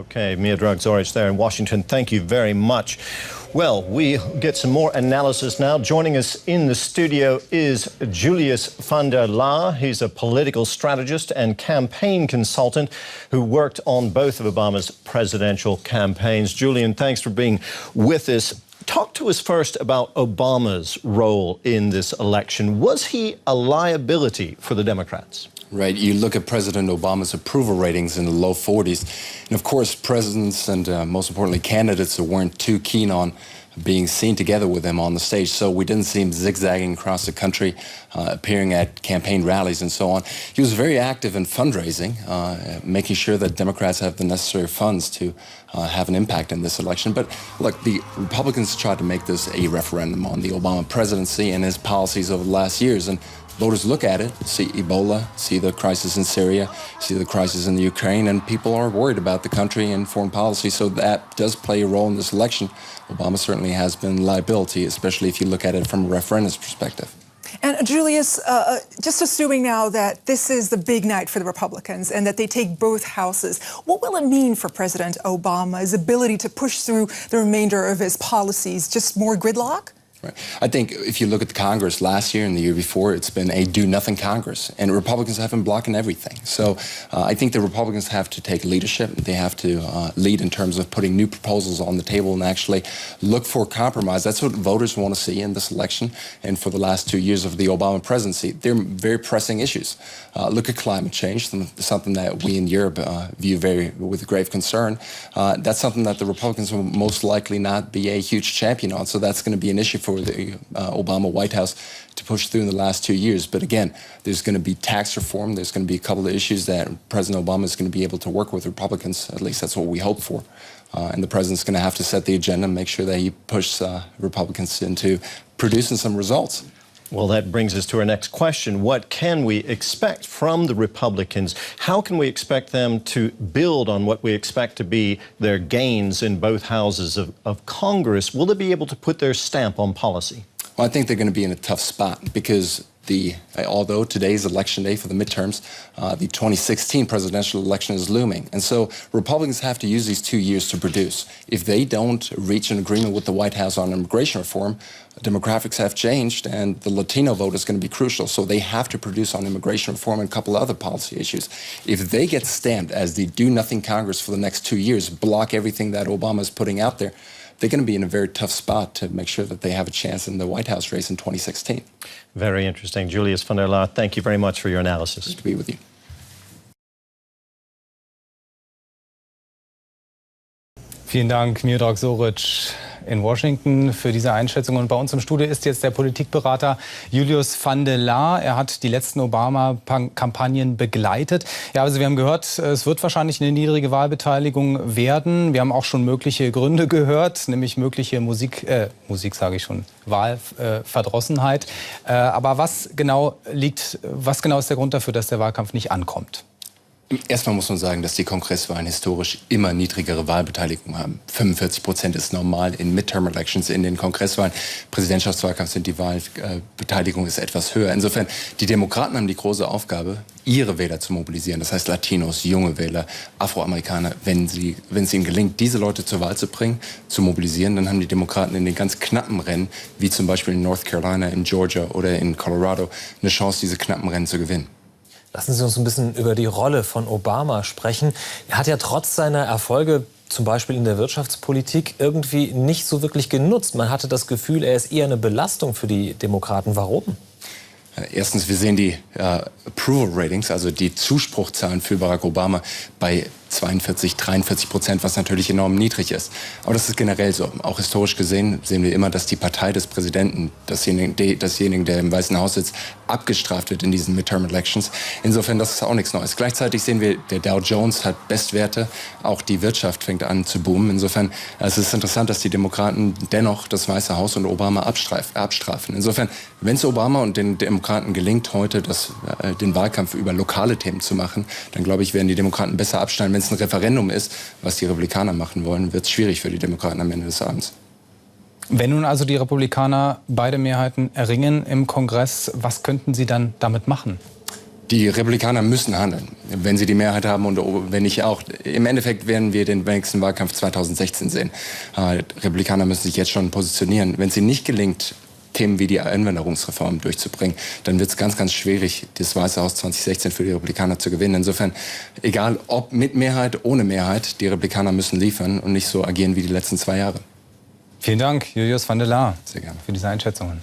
Okay, miodragsoric there in Washington. Thank you very much. Well, we get some more analysis now. Joining us in the studio is Julius van der Laar. He's a political strategist and campaign consultant who worked on both of Obama's presidential campaigns. Julian, thanks for being with us. Talk to us first about Obama's role in this election. Was he a liability for the Democrats? Right. You look at President Obama's approval ratings in the low 40s. And of course, presidents and most importantly, candidates that weren't too keen on being seen together with him on the stage. So we didn't see him zigzagging across the country, appearing at campaign rallies and so on. He was very active in fundraising, making sure that Democrats have the necessary funds to have an impact in this election. But look, the Republicans tried to make this a referendum on the Obama presidency and his policies over the last years. And voters look at it, see Ebola, see the crisis in Syria, see the crisis in the Ukraine, and people are worried about the country and foreign policy. So that does play a role in this election. Obama certainly has been a liability, especially if you look at it from a referendum's perspective. And Julius, just assuming now that this is the big night for the Republicans and that they take both houses, what will it mean for President Obama, his ability to push through the remainder of his policies? Just more gridlock? Right. I think if you look at the Congress last year and the year before, it's been a do-nothing Congress, and Republicans have been blocking everything. So I think the Republicans have to take leadership. They have to lead in terms of putting new proposals on the table and actually look for compromise. That's what voters want to see in this election. And for the last 2 years of the Obama presidency, they're very pressing issues. Look at climate change, something that we in Europe view with grave concern. That's something that the Republicans will most likely not be a huge champion on. So that's going to be an issue for the Obama White House to push through in the last 2 years. But again, there's going to be tax reform. There's going to be a couple of issues that President Obama is going to be able to work with Republicans. At least that's what we hope for. And the president's going to have to set the agenda and make sure that he pushes Republicans into producing some results. Well, that brings us to our next question. What can we expect from the Republicans? How can we expect them to build on what we expect to be their gains in both houses of Congress? Will they be able to put their stamp on policy? Well, I think they're going to be in a tough spot because although today's election day for the midterms, the 2016 presidential election is looming. And so Republicans have to use these 2 years to produce. If they don't reach an agreement with the White House on immigration reform, demographics have changed and the Latino vote is going to be crucial. So they have to produce on immigration reform and a couple of other policy issues. If they get stamped as the do-nothing Congress for the next 2 years, block everything that Obama is putting out there, they're going to be in a very tough spot to make sure that they have a chance in the White House race in 2016. Very interesting. Julius van der Laar, thank you very much for your analysis. Good to be with you. Vielen Dank, miodragsoric in Washington, für diese Einschätzung. Und bei uns im Studio ist jetzt der Politikberater Julius van der Laar. Er hat die letzten Obama-Kampagnen begleitet. Ja, also wir haben gehört, es wird wahrscheinlich eine niedrige Wahlbeteiligung werden. Wir haben auch schon mögliche Gründe gehört, nämlich mögliche Wahlverdrossenheit. Aber was genau ist der Grund dafür, dass der Wahlkampf nicht ankommt? Erstmal muss man sagen, dass die Kongresswahlen historisch immer niedrigere Wahlbeteiligung haben. 45% ist normal in Midterm-Elections, in den Kongresswahlen. Präsidentschaftswahlkampf sind die Wahlbeteiligung ist etwas höher. Insofern, die Demokraten haben die große Aufgabe, ihre Wähler zu mobilisieren. Das heißt Latinos, junge Wähler, Afroamerikaner. Wenn es ihnen gelingt, diese Leute zur Wahl zu bringen, zu mobilisieren, dann haben die Demokraten in den ganz knappen Rennen, wie zum Beispiel in North Carolina, in Georgia oder in Colorado, eine Chance, diese knappen Rennen zu gewinnen. Lassen Sie uns ein bisschen über die Rolle von Obama sprechen. Er hat ja trotz seiner Erfolge, zum Beispiel in der Wirtschaftspolitik, irgendwie nicht so wirklich genutzt. Man hatte das Gefühl, er ist eher eine Belastung für die Demokraten. Warum? Erstens, wir sehen die Approval Ratings, also die Zuspruchzahlen für Barack Obama bei 42–43%, was natürlich enorm niedrig ist. Aber das ist generell so. Auch historisch gesehen sehen wir immer, dass die Partei des Präsidenten, dasjenige, der im Weißen Haus sitzt, abgestraft wird in diesen Midterm-Elections. Insofern, das ist auch nichts Neues. Gleichzeitig sehen wir, der Dow Jones hat Bestwerte. Auch die Wirtschaft fängt an zu boomen. Insofern, es ist interessant, dass die Demokraten dennoch das Weiße Haus und Obama abstrafen. Insofern, wenn es Obama und den Demokraten gelingt, heute den Wahlkampf über lokale Themen zu machen, dann glaube ich, werden die Demokraten besser abschneiden. Wenn es ein Referendum ist, was die Republikaner machen wollen, wird es schwierig für die Demokraten am Ende des Abends. Wenn nun also die Republikaner beide Mehrheiten erringen im Kongress, was könnten sie dann damit machen? Die Republikaner müssen handeln, wenn sie die Mehrheit haben und wenn nicht auch. Im Endeffekt werden wir den nächsten Wahlkampf 2016 sehen. Republikaner müssen sich jetzt schon positionieren. Wenn es ihnen nicht gelingt, Themen wie die Einwanderungsreform durchzubringen, dann wird es ganz, ganz schwierig, das Weiße Haus 2016 für die Republikaner zu gewinnen. Insofern, egal ob mit Mehrheit, ohne Mehrheit, die Republikaner müssen liefern und nicht so agieren wie die letzten 2 Jahre. Vielen Dank, Julius van der Laar, Sehr gerne. für diese Einschätzungen.